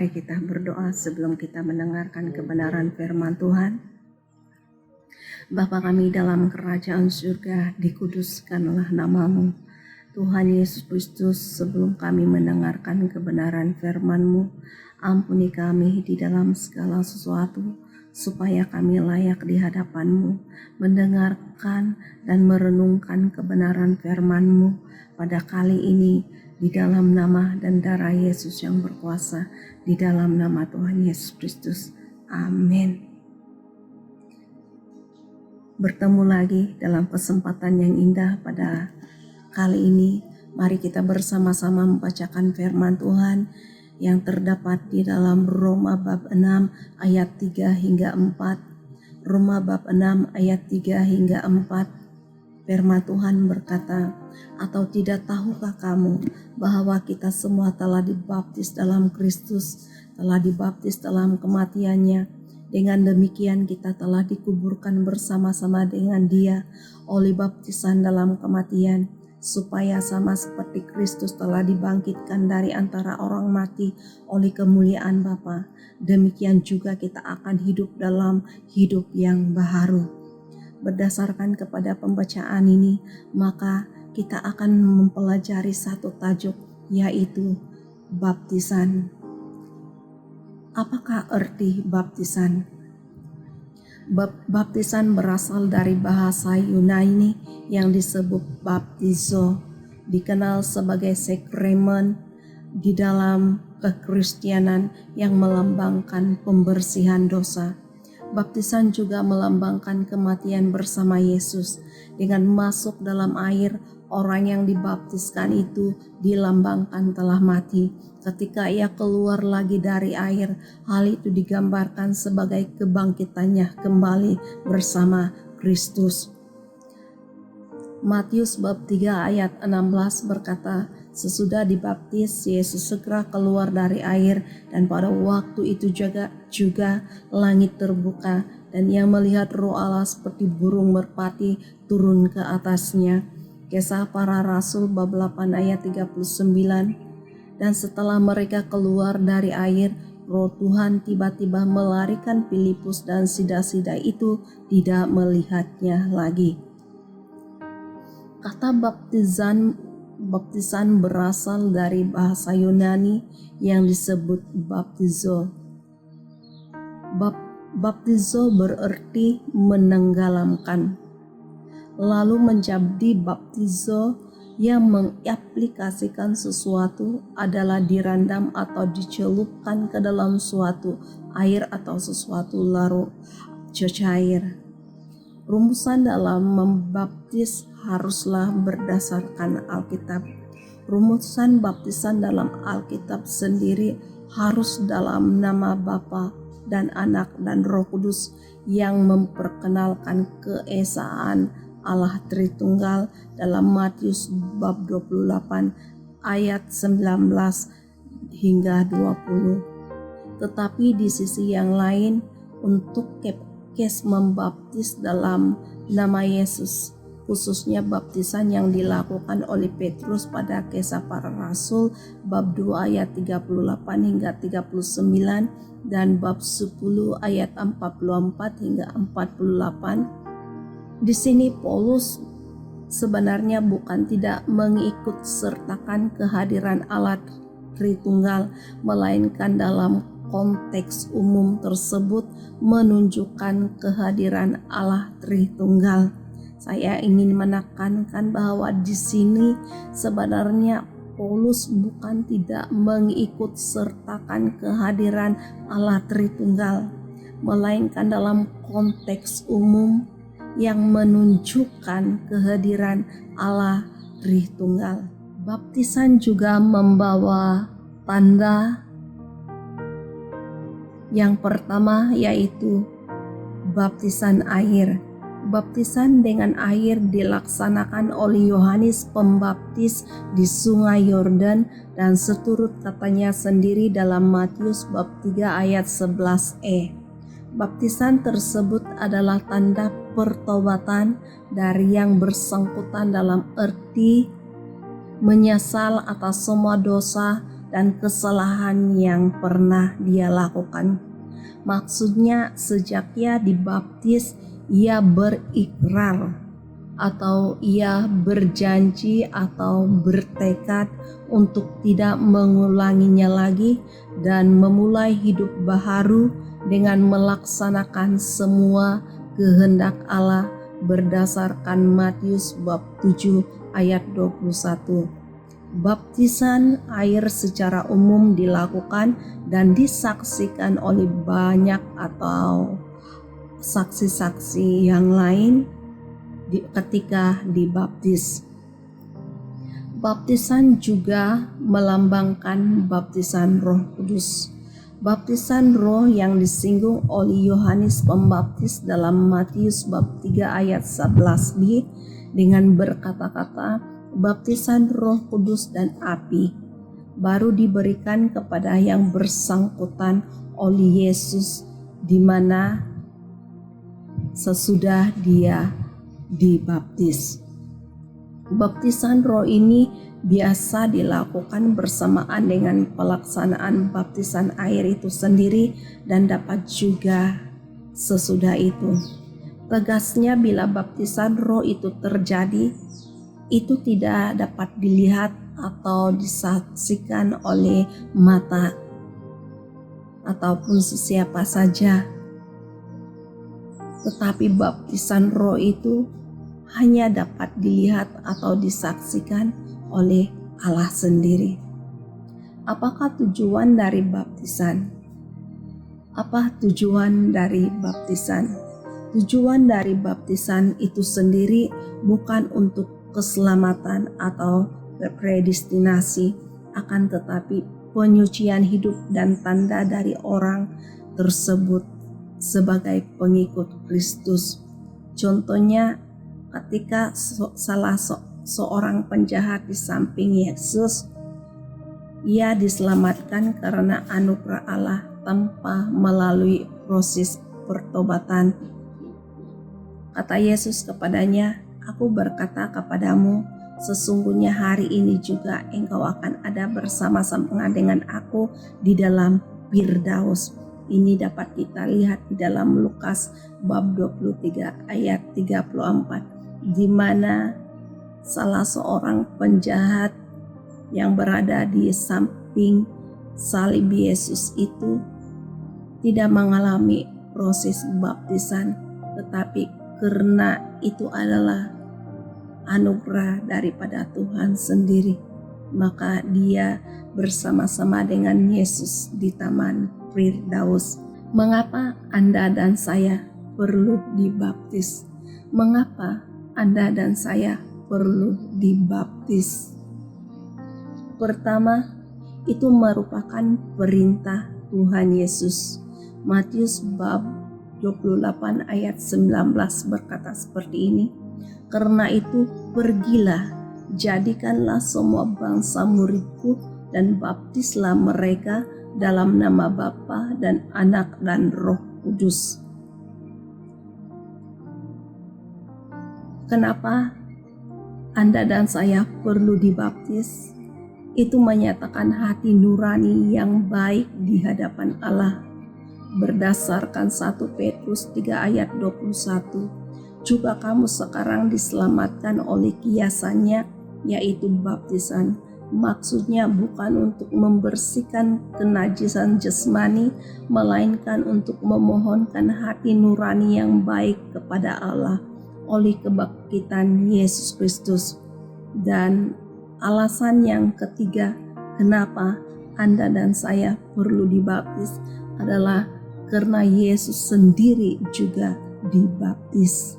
Mari kita berdoa sebelum kita mendengarkan kebenaran firman Tuhan. Bapa kami dalam kerajaan surga, dikuduskanlah nama-Mu. Tuhan Yesus Kristus, sebelum kami mendengarkan kebenaran firman-Mu, ampuni kami di dalam segala sesuatu, supaya kami layak di hadapan-Mu, mendengarkan dan merenungkan kebenaran firman-Mu pada kali ini, di dalam nama dan darah Yesus yang berkuasa, di dalam nama Tuhan Yesus Kristus. Amin. Bertemu lagi dalam kesempatan yang indah pada kali ini. Mari kita bersama-sama membacakan firman Tuhan yang terdapat di dalam Roma bab 6 ayat 3 hingga 4. Roma bab 6 ayat 3 hingga 4. Firman Tuhan berkata, "Atau tidak tahukah kamu bahwa kita semua telah dibaptis dalam Kristus, telah dibaptis dalam kematiannya? Dengan demikian kita telah dikuburkan bersama-sama dengan Dia oleh baptisan dalam kematian, supaya sama seperti Kristus telah dibangkitkan dari antara orang mati oleh kemuliaan Bapa, demikian juga kita akan hidup dalam hidup yang baharu." Berdasarkan kepada pembacaan ini, maka kita akan mempelajari satu tajuk, yaitu baptisan. Apakah arti baptisan? Baptisan berasal dari bahasa Yunani yang disebut baptizo, dikenal sebagai sakramen di dalam kekristenan yang melambangkan pembersihan dosa. Baptisan juga melambangkan kematian bersama Yesus. Dengan masuk dalam air, orang yang dibaptiskan itu dilambangkan telah mati. Ketika ia keluar lagi dari air, hal itu digambarkan sebagai kebangkitannya kembali bersama Kristus. Matius bab 3 ayat 16 berkata, "Sesudah dibaptis, Yesus segera keluar dari air, dan pada waktu itu juga langit terbuka, dan ia melihat Roh Allah seperti burung merpati turun ke atasnya." Kisah Para Rasul bab 8 ayat 39. Dan setelah mereka keluar dari air, Roh Tuhan tiba-tiba melarikan Filipus, dan sida-sida itu tidak melihatnya lagi. Kata baptisan berasal dari bahasa Yunani yang disebut baptizo. Baptizo berarti menenggelamkan. Lalu menjadi baptizo yang mengaplikasikan sesuatu adalah direndam atau dicelupkan ke dalam suatu air atau sesuatu larut cecair. Rumusan dalam membaptis haruslah berdasarkan Alkitab. Rumusan baptisan dalam Alkitab sendiri harus dalam nama Bapa dan Anak dan Roh Kudus yang memperkenalkan keesaan Allah Tritunggal dalam Matius bab 28 ayat 19 hingga 20. Tetapi di sisi yang lain, untuk kes membaptis dalam nama Yesus, khususnya baptisan yang dilakukan oleh Petrus pada Kisah Para Rasul bab 2 ayat 38 hingga 39 dan bab 10 ayat 44 hingga 48. Di sini Paulus sebenarnya bukan tidak mengikut sertakan kehadiran Allah Tritunggal, melainkan dalam konteks umum tersebut menunjukkan kehadiran Allah Tritunggal. Saya ingin menekankan bahwa di sini sebenarnya Paulus bukan tidak mengikut sertakan kehadiran Allah Tritunggal, melainkan dalam konteks umum yang menunjukkan kehadiran Allah Tritunggal. Baptisan juga membawa tanda. Yang pertama yaitu baptisan air. Baptisan dengan air dilaksanakan oleh Yohanes Pembaptis di Sungai Yordan, dan seturut katanya sendiri dalam Matius bab 3 ayat 11e. Baptisan tersebut adalah tanda pertobatan dari yang bersangkutan dalam arti menyesal atas semua dosa dan kesalahan yang pernah dia lakukan. Maksudnya sejak ia dibaptis, ia berikrar atau ia berjanji atau bertekad untuk tidak mengulanginya lagi dan memulai hidup baru dengan melaksanakan semua kehendak Allah berdasarkan Matius bab 7 ayat 21. Baptisan air secara umum dilakukan dan disaksikan oleh banyak atau saksi-saksi yang lain ketika dibaptis. Baptisan juga melambangkan baptisan Roh Kudus. Baptisan roh yang disinggung oleh Yohanes Pembaptis dalam Matius bab 3 ayat 11b dengan berkata-kata baptisan Roh Kudus dan api baru diberikan kepada yang bersangkutan oleh Yesus, di mana sesudah dia dibaptis. Baptisan roh ini biasa dilakukan bersamaan dengan pelaksanaan baptisan air itu sendiri dan dapat juga sesudah itu. Tegasnya, bila baptisan roh itu terjadi, itu tidak dapat dilihat atau disaksikan oleh mata ataupun sesiapa saja. Tetapi baptisan roh itu hanya dapat dilihat atau disaksikan oleh Allah sendiri. Apakah tujuan dari baptisan? Apa tujuan dari baptisan? Tujuan dari baptisan itu sendiri bukan untuk keselamatan atau predestinasi, akan tetapi penyucian hidup dan tanda dari orang tersebut sebagai pengikut Kristus. Contohnya, ketika seorang penjahat di samping Yesus, ia diselamatkan karena anugerah Allah tanpa melalui proses pertobatan. Kata Yesus kepadanya, "Aku berkata kepadamu, sesungguhnya hari ini juga engkau akan ada bersama-sama dengan aku di dalam Firdaus." Ini dapat kita lihat di dalam Lukas bab 23 ayat 34, di mana salah seorang penjahat yang berada di samping salib Yesus itu tidak mengalami proses baptisan, tetapi karena itu adalah anugerah daripada Tuhan sendiri, maka dia bersama-sama dengan Yesus di Taman Firdaus. Mengapa Anda dan saya perlu dibaptis? Mengapa Anda dan saya perlu dibaptis? Pertama, itu merupakan perintah Tuhan Yesus. Matius bab 28 ayat 19 berkata seperti ini, "Karena itu pergilah, jadikanlah semua bangsa muridku dan baptislah mereka dalam nama Bapa dan Anak dan Roh Kudus." Kenapa Anda dan saya perlu dibaptis? Itu menyatakan hati nurani yang baik di hadapan Allah. Berdasarkan 1 Petrus 3 ayat 21, juga kamu sekarang diselamatkan oleh kiasannya, yaitu baptisan. Maksudnya bukan untuk membersihkan kenajisan jasmani, melainkan untuk memohonkan hati nurani yang baik kepada Allah oleh kebangkitan Yesus Kristus. Dan alasan yang ketiga, kenapa Anda dan saya perlu dibaptis adalah karena Yesus sendiri juga dibaptis.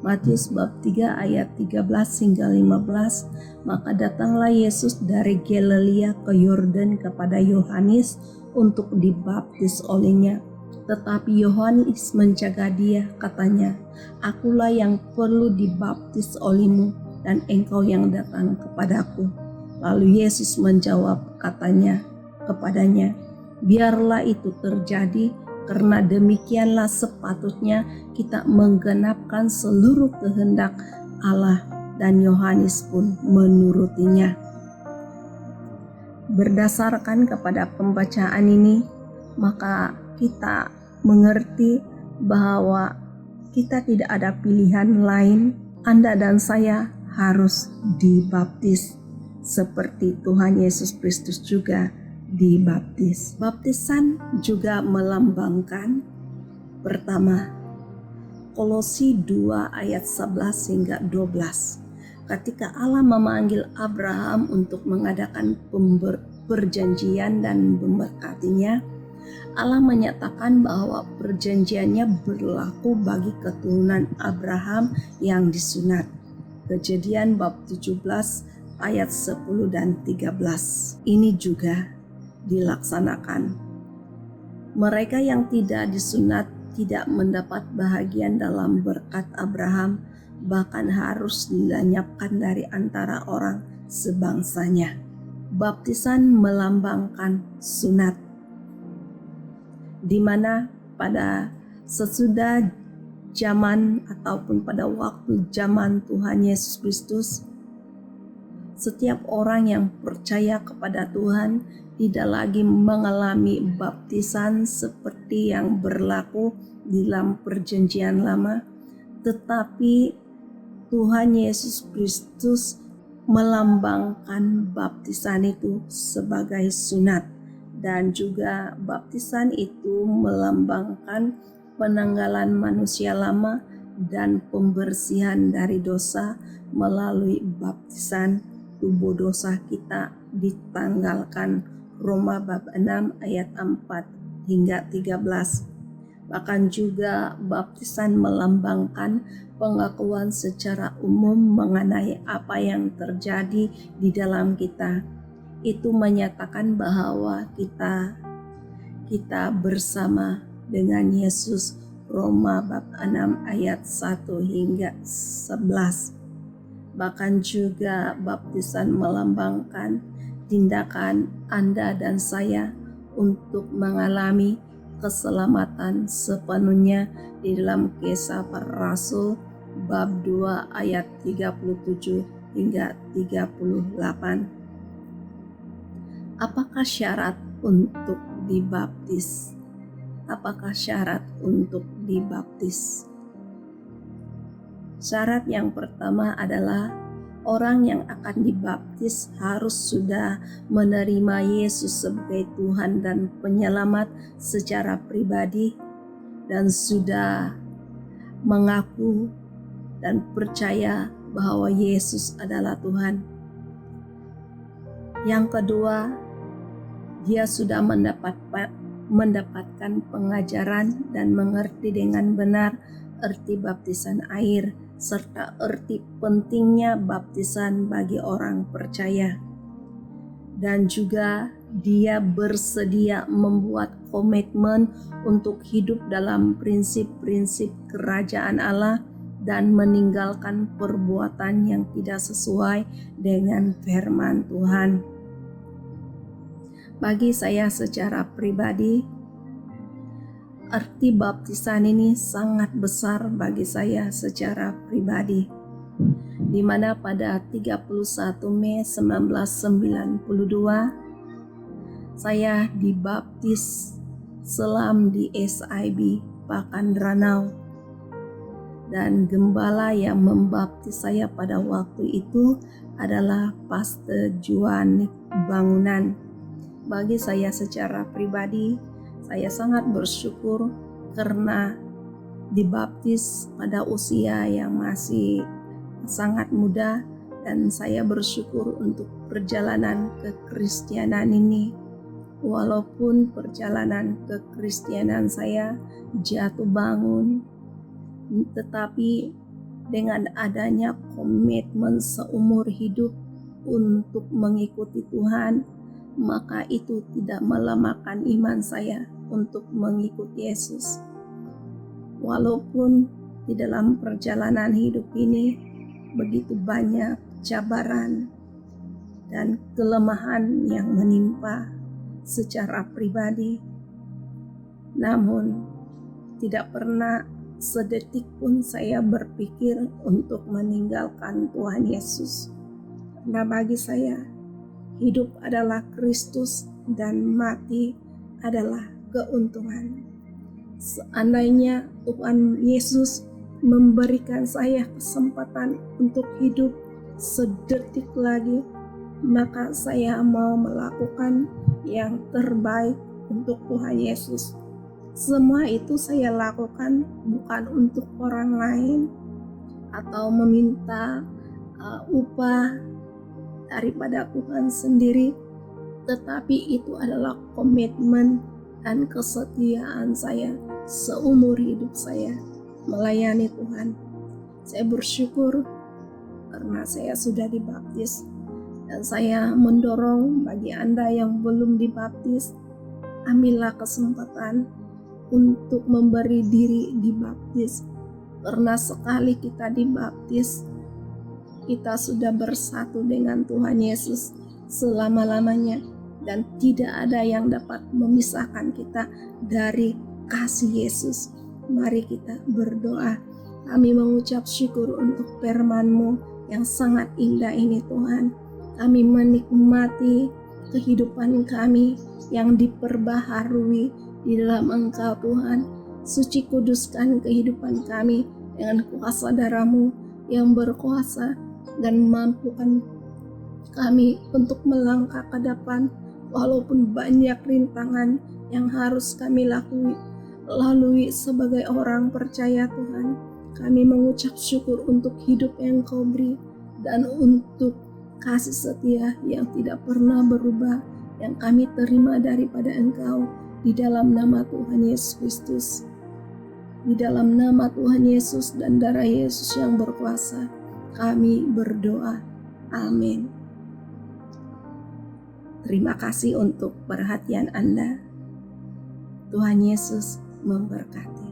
Matius bab 3 ayat 13 hingga 15, "Maka datanglah Yesus dari Galilea ke Yordan kepada Yohanes untuk dibaptis olehnya. Tetapi Yohanes menjaga dia, katanya, 'Akulah yang perlu dibaptis olehmu, dan engkau yang datang kepadaku.' Lalu Yesus menjawab kepadanya, 'Biarlah itu terjadi, karena demikianlah sepatutnya kita menggenapkan seluruh kehendak Allah.' Dan Yohanes pun menurutinya." berdasarkan kepada pembacaan ini, maka kita mengerti bahwa kita tidak ada pilihan lain. Anda dan saya harus dibaptis seperti Tuhan Yesus Kristus juga dibaptis. Baptisan juga melambangkan pertama, Kolose 2 ayat 11 hingga 12. Ketika Allah memanggil Abraham untuk mengadakan perjanjian dan memberkatinya, Allah menyatakan bahwa perjanjiannya berlaku bagi keturunan Abraham yang disunat. Kejadian bab 17 ayat 10 dan 13. Ini juga dilaksanakan. Mereka yang tidak disunat tidak mendapat bahagian dalam berkat Abraham, bahkan harus dilenyapkan dari antara orang sebangsanya. Baptisan melambangkan sunat, di mana pada sesudah zaman ataupun pada waktu zaman Tuhan Yesus Kristus, setiap orang yang percaya kepada Tuhan tidak lagi mengalami baptisan seperti yang berlaku di dalam perjanjian lama, tetapi Tuhan Yesus Kristus melambangkan baptisan itu sebagai sunat, dan juga baptisan itu melambangkan penanggalan manusia lama dan pembersihan dari dosa. Melalui baptisan, tubuh dosa kita ditanggalkan. Roma bab 6 ayat 4 hingga 13. Bahkan juga baptisan melambangkan pengakuan secara umum mengenai apa yang terjadi di dalam kita. Itu menyatakan bahwa kita bersama dengan Yesus. Roma bab 6 ayat 1 hingga 11. Bahkan juga baptisan melambangkan tindakan Anda dan saya untuk mengalami keselamatan sepenuhnya di dalam Kisah Para Rasul bab 2 ayat 37 hingga 38. Apakah syarat untuk dibaptis? Apakah syarat untuk dibaptis? Syarat yang pertama adalah orang yang akan dibaptis harus sudah menerima Yesus sebagai Tuhan dan Penyelamat secara pribadi dan sudah mengaku dan percaya bahwa Yesus adalah Tuhan. Yang kedua, dia sudah mendapatkan pengajaran dan mengerti dengan benar arti baptisan air serta arti pentingnya baptisan bagi orang percaya. Dan juga dia bersedia membuat komitmen untuk hidup dalam prinsip-prinsip kerajaan Allah dan meninggalkan perbuatan yang tidak sesuai dengan firman Tuhan. Bagi saya secara pribadi, arti baptisan ini sangat besar bagi saya secara pribadi, di mana pada 31 Mei 1992 saya dibaptis selam di SIB Pakandranaw, dan gembala yang membaptis saya pada waktu itu adalah Pastor Juan Bangunan. Bagi saya secara pribadi, saya sangat bersyukur karena dibaptis pada usia yang masih sangat muda, dan saya bersyukur untuk perjalanan kekristenan ini. Walaupun perjalanan kekristenan saya jatuh bangun, tetapi dengan adanya komitmen seumur hidup untuk mengikuti Tuhan, maka itu tidak melemahkan iman saya untuk mengikuti Yesus. Walaupun di dalam perjalanan hidup ini begitu banyak cabaran dan kelemahan yang menimpa secara pribadi, namun tidak pernah sedetik pun saya berpikir untuk meninggalkan Tuhan Yesus. Karena bagi saya, hidup adalah Kristus dan mati adalah keuntungan. Seandainya Tuhan Yesus memberikan saya kesempatan untuk hidup sedetik lagi, maka saya mau melakukan yang terbaik untuk Tuhan Yesus. Semua itu saya lakukan bukan untuk orang lain atau meminta upah daripada Tuhan sendiri, tetapi itu adalah komitmen dan kesetiaan saya seumur hidup saya melayani Tuhan. Saya bersyukur karena saya sudah dibaptis, dan saya mendorong bagi Anda yang belum dibaptis, ambillah kesempatan untuk memberi diri dibaptis, karena sekali kita dibaptis, kita sudah bersatu dengan Tuhan Yesus selama-lamanya, dan tidak ada yang dapat memisahkan kita dari kasih Yesus. Mari kita berdoa. Kami mengucap syukur untuk firman-Mu yang sangat indah ini Tuhan. Kami menikmati kehidupan kami yang diperbaharui di dalam Engkau Tuhan. Suci kuduskan kehidupan kami dengan kuasa darah-Mu yang berkuasa, dan mampukan kami untuk melangkah ke depan walaupun banyak rintangan yang harus kami lalui sebagai orang percaya Tuhan. Kami mengucap syukur untuk hidup yang Kau beri dan untuk kasih setia yang tidak pernah berubah yang kami terima daripada Engkau, di dalam nama Tuhan Yesus Kristus. Di dalam nama Tuhan Yesus dan darah Yesus yang berkuasa, kami berdoa. Amin. Terima kasih untuk perhatian Anda. Tuhan Yesus memberkati.